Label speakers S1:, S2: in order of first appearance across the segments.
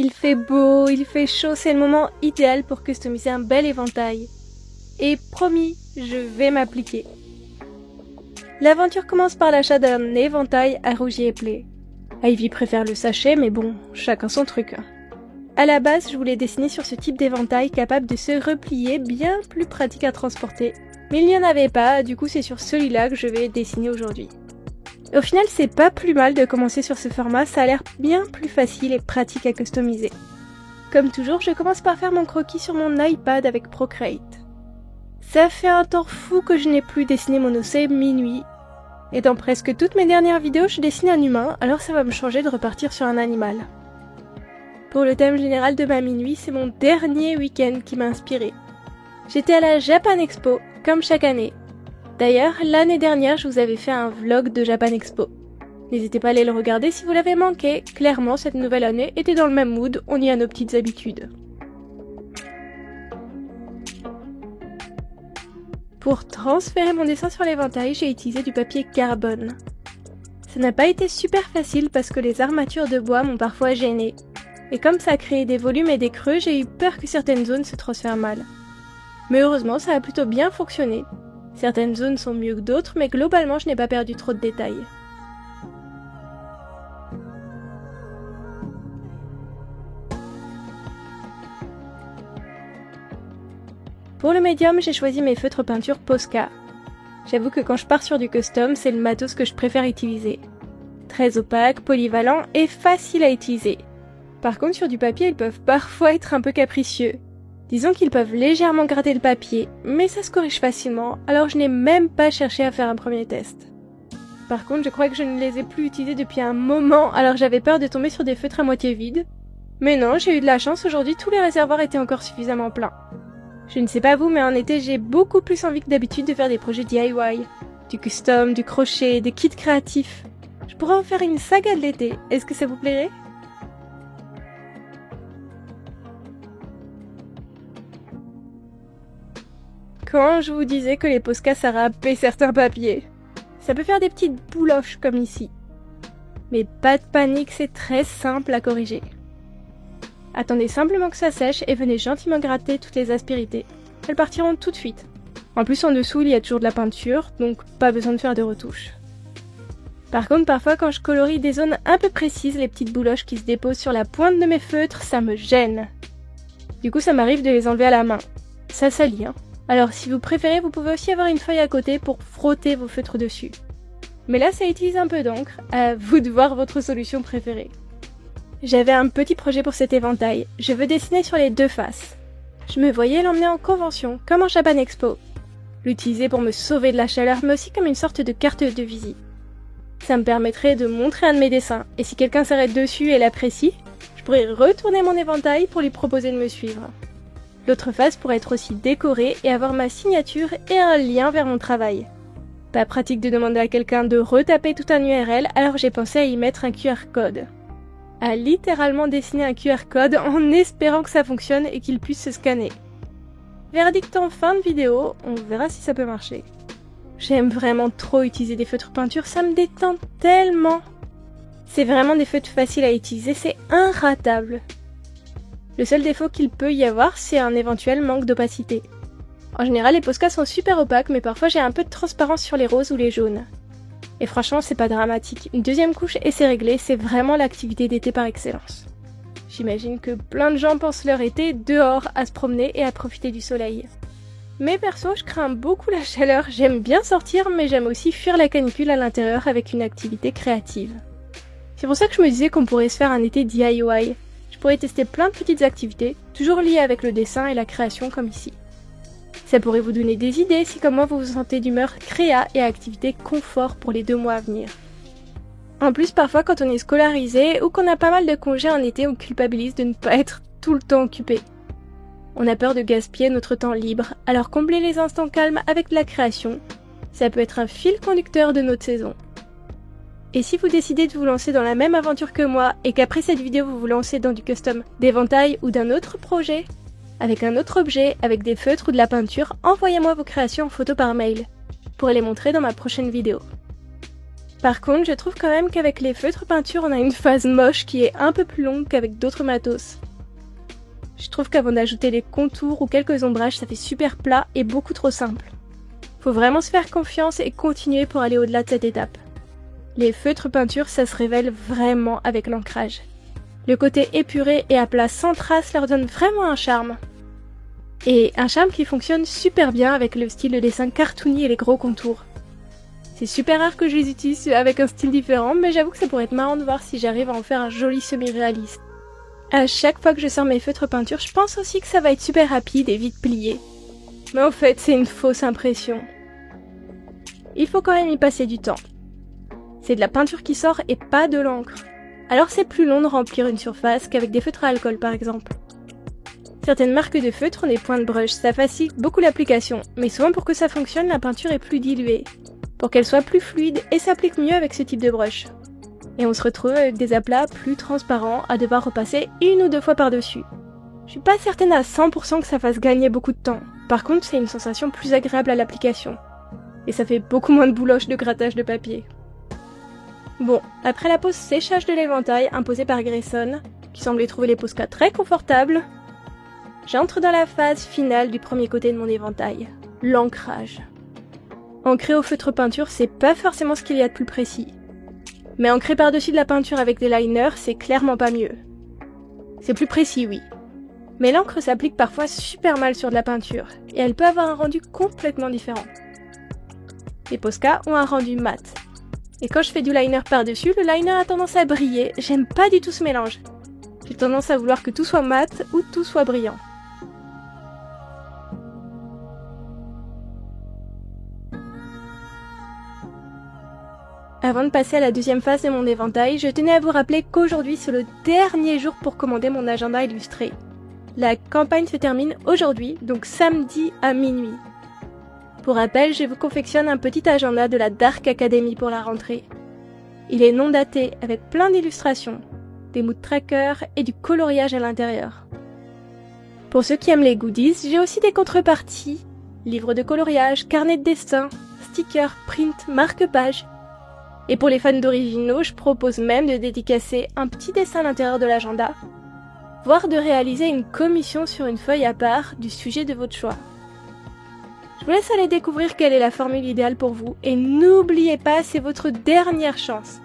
S1: Il fait beau, il fait chaud, c'est le moment idéal pour customiser un bel éventail. Et promis, je vais m'appliquer. L'aventure commence par l'achat d'un éventail à Rougier et Play. Ivy préfère le sachet, mais bon, chacun son truc. À la base, je voulais dessiner sur ce type d'éventail capable de se replier, bien plus pratique à transporter. Mais il n'y en avait pas, du coup c'est sur celui-là que je vais dessiner aujourd'hui. Au final, c'est pas plus mal de commencer sur ce format, ça a l'air bien plus facile et pratique à customiser. Comme toujours, je commence par faire mon croquis sur mon iPad avec Procreate. Ça fait un temps fou que je n'ai plus dessiné mon océan minuit. Et dans presque toutes mes dernières vidéos, je dessine un humain, alors ça va me changer de repartir sur un animal. Pour le thème général de ma minuit, c'est mon dernier week-end qui m'a inspiré. J'étais à la Japan Expo, comme chaque année. D'ailleurs, l'année dernière, je vous avais fait un vlog de Japan Expo. N'hésitez pas à aller le regarder si vous l'avez manqué. Clairement, cette nouvelle année était dans le même mood, on y a nos petites habitudes. Pour transférer mon dessin sur l'éventail, j'ai utilisé du papier carbone. Ça n'a pas été super facile parce que les armatures de bois m'ont parfois gênée. Et comme ça a créé des volumes et des creux, j'ai eu peur que certaines zones se transfèrent mal. Mais heureusement, ça a plutôt bien fonctionné. Certaines zones sont mieux que d'autres, mais globalement, je n'ai pas perdu trop de détails. Pour le médium, j'ai choisi mes feutres peinture Posca. J'avoue que quand je pars sur du custom, c'est le matos que je préfère utiliser. Très opaque, polyvalent et facile à utiliser. Par contre, sur du papier, ils peuvent parfois être un peu capricieux. Disons qu'ils peuvent légèrement gratter le papier, mais ça se corrige facilement, alors je n'ai même pas cherché à faire un premier test. Par contre, je crois que je ne les ai plus utilisés depuis un moment, alors j'avais peur de tomber sur des feutres à moitié vides. Mais non, j'ai eu de la chance, aujourd'hui tous les réservoirs étaient encore suffisamment pleins. Je ne sais pas vous, mais en été j'ai beaucoup plus envie que d'habitude de faire des projets DIY. Du custom, du crochet, des kits créatifs. Je pourrais en faire une saga de l'été, est-ce que ça vous plairait ? Quand je vous disais que les Posca ça râpait certains papiers. Ça peut faire des petites bouloches comme ici. Mais pas de panique, c'est très simple à corriger. Attendez simplement que ça sèche et venez gentiment gratter toutes les aspérités. Elles partiront tout de suite. En plus en dessous il y a toujours de la peinture, donc pas besoin de faire de retouches. Par contre parfois quand je colorie des zones un peu précises, les petites bouloches qui se déposent sur la pointe de mes feutres, ça me gêne. Du coup ça m'arrive de les enlever à la main. Ça salit hein. Alors si vous préférez, vous pouvez aussi avoir une feuille à côté pour frotter vos feutres dessus. Mais là ça utilise un peu d'encre, à vous de voir votre solution préférée. J'avais un petit projet pour cet éventail, je veux dessiner sur les deux faces. Je me voyais l'emmener en convention, comme en Japan Expo. L'utiliser pour me sauver de la chaleur, mais aussi comme une sorte de carte de visite. Ça me permettrait de montrer un de mes dessins, et si quelqu'un s'arrête dessus et l'apprécie, je pourrais retourner mon éventail pour lui proposer de me suivre. L'autre face pourrait être aussi décorée et avoir ma signature et un lien vers mon travail. Pas pratique de demander à quelqu'un de retaper tout un URL, alors j'ai pensé à y mettre un QR code. À littéralement dessiner un QR code en espérant que ça fonctionne et qu'il puisse se scanner. Verdict en fin de vidéo, on verra si ça peut marcher. J'aime vraiment trop utiliser des feutres peinture, ça me détend tellement. C'est vraiment des feutres faciles à utiliser, c'est inratable. Le seul défaut qu'il peut y avoir, c'est un éventuel manque d'opacité. En général, les Posca sont super opaques, mais parfois j'ai un peu de transparence sur les roses ou les jaunes. Et franchement, c'est pas dramatique. Une deuxième couche et c'est réglé, c'est vraiment l'activité d'été par excellence. J'imagine que plein de gens pensent leur été dehors à se promener et à profiter du soleil. Mais perso, je crains beaucoup la chaleur, j'aime bien sortir, mais j'aime aussi fuir la canicule à l'intérieur avec une activité créative. C'est pour ça que je me disais qu'on pourrait se faire un été DIY. Je pourrais tester plein de petites activités, toujours liées avec le dessin et la création comme ici. Ça pourrait vous donner des idées si comme moi vous vous sentez d'humeur créa et activité confort pour les 2 mois à venir. En plus parfois quand on est scolarisé ou qu'on a pas mal de congés en été, on culpabilise de ne pas être tout le temps occupé. On a peur de gaspiller notre temps libre, alors combler les instants calmes avec de la création, ça peut être un fil conducteur de notre saison. Et si vous décidez de vous lancer dans la même aventure que moi et qu'après cette vidéo vous vous lancez dans du custom d'éventail ou d'un autre projet, avec un autre objet, avec des feutres ou de la peinture, envoyez-moi vos créations en photo par mail. Je pourrai les montrer dans ma prochaine vidéo. Par contre, je trouve quand même qu'avec les feutres peinture, on a une phase moche qui est un peu plus longue qu'avec d'autres matos. Je trouve qu'avant d'ajouter les contours ou quelques ombrages, ça fait super plat et beaucoup trop simple. Faut vraiment se faire confiance et continuer pour aller au-delà de cette étape. Les feutres peinture, ça se révèle vraiment avec l'ancrage. Le côté épuré et à plat sans trace leur donne vraiment un charme. Et un charme qui fonctionne super bien avec le style de dessin cartoony et les gros contours. C'est super rare que je les utilise avec un style différent, mais j'avoue que ça pourrait être marrant de voir si j'arrive à en faire un joli semi-réaliste. À chaque fois que je sors mes feutres peinture, je pense aussi que ça va être super rapide et vite plié. Mais en fait, c'est une fausse impression. Il faut quand même y passer du temps. C'est de la peinture qui sort et pas de l'encre. Alors c'est plus long de remplir une surface qu'avec des feutres à alcool par exemple. Certaines marques de feutres ont des points de brush, ça facilite beaucoup l'application, mais souvent pour que ça fonctionne, la peinture est plus diluée, pour qu'elle soit plus fluide et s'applique mieux avec ce type de brush. Et on se retrouve avec des aplats plus transparents à devoir repasser 1 ou 2 fois par-dessus. Je suis pas certaine à 100% que ça fasse gagner beaucoup de temps, par contre c'est une sensation plus agréable à l'application. Et ça fait beaucoup moins de bouloche de grattage de papier. Bon, après la pause séchage de l'éventail imposée par Grayson, qui semblait trouver les Posca très confortables, j'entre dans la phase finale du premier côté de mon éventail, l'ancrage. Ancrer au feutre peinture, c'est pas forcément ce qu'il y a de plus précis. Mais ancrer par-dessus de la peinture avec des liners, c'est clairement pas mieux. C'est plus précis, oui. Mais l'encre s'applique parfois super mal sur de la peinture, et elle peut avoir un rendu complètement différent. Les Posca ont un rendu mat. Et quand je fais du liner par-dessus, le liner a tendance à briller, j'aime pas du tout ce mélange. J'ai tendance à vouloir que tout soit mat ou tout soit brillant. Avant de passer à la deuxième phase de mon éventail, je tenais à vous rappeler qu'aujourd'hui c'est le dernier jour pour commander mon agenda illustré. La campagne se termine aujourd'hui, donc samedi à minuit. Pour rappel, je vous confectionne un petit agenda de la Dark Academy pour la rentrée. Il est non daté avec plein d'illustrations, des mood trackers et du coloriage à l'intérieur. Pour ceux qui aiment les goodies, j'ai aussi des contreparties, livres de coloriage, carnets de dessin, stickers, print, marque-pages. Et pour les fans d'originaux, je propose même de dédicacer un petit dessin à l'intérieur de l'agenda, voire de réaliser une commission sur une feuille à part du sujet de votre choix. Je vous laisse aller découvrir quelle est la formule idéale pour vous, et n'oubliez pas, c'est votre dernière chance.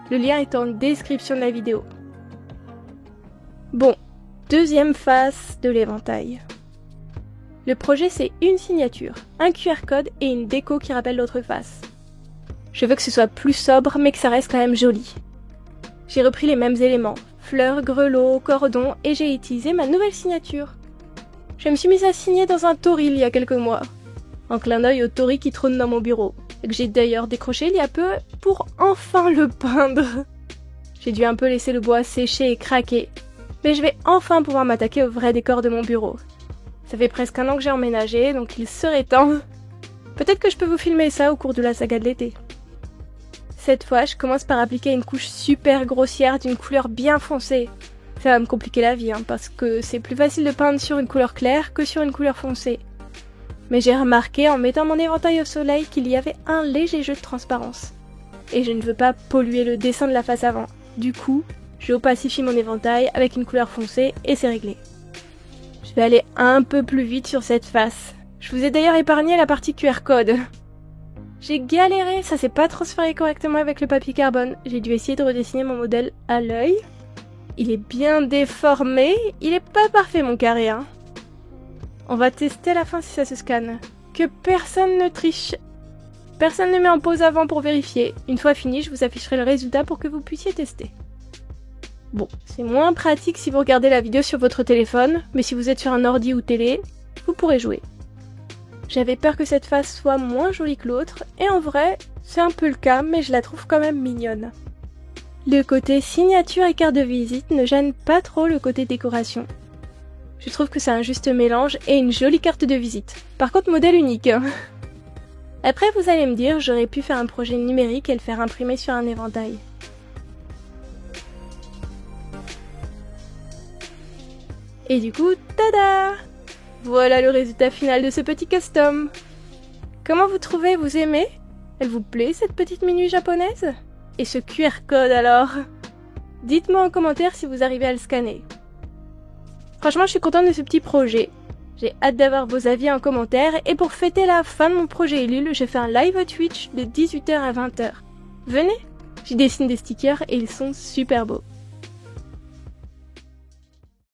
S1: Le lien est en description de la vidéo. Bon, deuxième phase de l'éventail. Le projet c'est une signature, un QR code et une déco qui rappelle l'autre face. Je veux que ce soit plus sobre, mais que ça reste quand même joli. J'ai repris les mêmes éléments, fleurs, grelots, cordons, et j'ai utilisé ma nouvelle signature. Je me suis mise à signer dans un tori il y a quelques mois. En clin d'œil au tori qui trône dans mon bureau, et que j'ai d'ailleurs décroché il y a peu pour enfin le peindre. J'ai dû un peu laisser le bois sécher et craquer, mais je vais enfin pouvoir m'attaquer au vrai décor de mon bureau. Ça fait presque 1 an que j'ai emménagé, donc il serait temps. Peut-être que je peux vous filmer ça au cours de la saga de l'été. Cette fois, je commence par appliquer une couche super grossière d'une couleur bien foncée. Ça va me compliquer la vie, parce que c'est plus facile de peindre sur une couleur claire que sur une couleur foncée. Mais j'ai remarqué en mettant mon éventail au soleil qu'il y avait un léger jeu de transparence. Et je ne veux pas polluer le dessin de la face avant. Du coup, je opacifie mon éventail avec une couleur foncée et c'est réglé. Je vais aller un peu plus vite sur cette face. Je vous ai d'ailleurs épargné la partie QR code. J'ai galéré, ça s'est pas transféré correctement avec le papier carbone. J'ai dû essayer de redessiner mon modèle à l'œil. Il est bien déformé, il est pas parfait mon carré, hein. On va tester à la fin si ça se scanne. Que personne ne triche. Personne ne met en pause avant pour vérifier. Une fois fini, je vous afficherai le résultat pour que vous puissiez tester. Bon, c'est moins pratique si vous regardez la vidéo sur votre téléphone, mais si vous êtes sur un ordi ou télé, vous pourrez jouer. J'avais peur que cette face soit moins jolie que l'autre, et en vrai, c'est un peu le cas, mais je la trouve quand même mignonne. Le côté signature et carte de visite ne gêne pas trop le côté décoration. Je trouve que c'est un juste mélange et une jolie carte de visite. Par contre, modèle unique. Après, vous allez me dire, j'aurais pu faire un projet numérique et le faire imprimer sur un éventail. Et du coup, tada! Voilà le résultat final de ce petit custom. Comment vous trouvez, vous aimez? Elle vous plaît cette petite minute japonaise? Et ce QR code alors? Dites-moi en commentaire si vous arrivez à le scanner. Franchement, je suis contente de ce petit projet. J'ai hâte d'avoir vos avis en commentaire et pour fêter la fin de mon projet Ulule, j'ai fait un live Twitch de 18h à 20h. Venez, j'y dessine des stickers et ils sont super beaux.